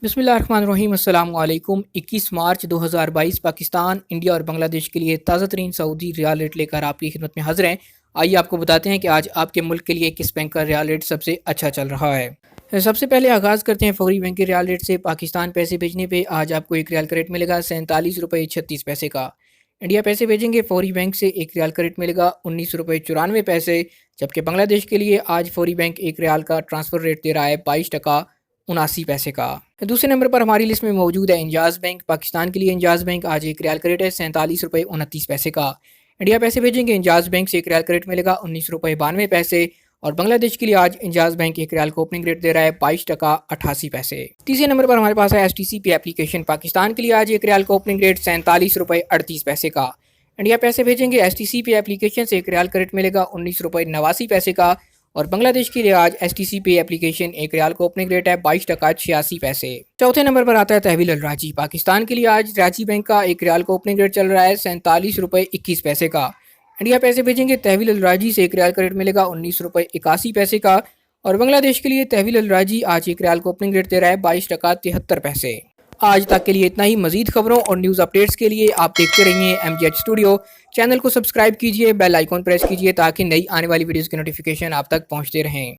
बिस्मिल्लाहिर्रहमानिर्रहीम अस्सलाम वालेकुम। 21 मार्च 2022 पाकिस्तान, इंडिया और बांग्लादेश के लिए ताज़ा तरीन सऊदी रियाल रेट लेकर आपकी खिदमत में हाजिर हैं। आइए आपको बताते हैं कि आज आपके मुल्क के लिए किस बैंक का रियाल रेट सबसे अच्छा चल रहा है। सबसे पहले आगाज़ करते हैं फौरी बैंक के रियाल रेट से। पाकिस्तान पैसे भेजने पे आज आपको एक रियाल का रेट मिलेगा 47 रुपये 36 पैसे का। इंडिया पैसे भेजेंगे फौरी बैंक से एक रियाल का रेट मिलेगा 19 रुपये 94 पैसे। जबकि बांग्लादेश के लिए आज फौरी बैंक एक रियाल का ट्रांसफ़र रेट दे रहा है 22 टका 79 पैसे का। दूसरे नंबर पर हमारी लिस्ट में मौजूद है इंजाज़ बैंक। पाकिस्तान के लिए इंजाज़ बैंक आज एक रियाल का रेट है 47 रुपये 29 पैसे का। इंडिया पैसे भेजेंगे इंजाज़ बैंक से एक रियाल का रेट मिलेगा 19 रुपये 92 पैसे। और बांग्लादेश के लिए आज इंजाज़ बैंक एक रियाल का ओपनिंग रेट दे रहा है 22 टका 88 पैसे। तीसरे नंबर पर हमारे पास है STC पे एप्लीकेशन। पाकिस्तान के लिए आज एक रियाल का ओपनिंग रेट 47 रुपये 38 पैसे का। इंडिया पैसे भेजेंगे STC पे एप्लीकेशन से एक रियाल का रेट मिलेगा 19 रुपये 89 पैसे का। और बांग्लादेश के लिए आज STC पे एप्लीकेशन एक रियाल का ओपनिंग रेट है 22 टका 86 पैसे। चौथे नंबर पर आता है तहवील अल राजी। पाकिस्तान के लिए आज राजी बैंक का एक रियाल का ओपनिंग रेट चल रहा है 47 रुपये 21 पैसे का। इंडिया पैसे भेजेंगे तहवील अल राजी से एक रियाल का रेट मिलेगा 19 रुपये 81 पैसे का। और बांग्लादेश के लिए तहवील अल राजी आज एक रियाल का ओपनिंग रेट दे रहा है 22 टका 73 पैसे। आज तक के लिए इतना ही। मजीद खबरों और न्यूज़ अपडेट्स के लिए आप देखते रहिए MGH स्टूडियो। चैनल को सब्सक्राइब कीजिए, बेल आइकॉन प्रेस कीजिए ताकि नई आने वाली वीडियोज़ की नोटिफिकेशन आप तक पहुंचते रहें।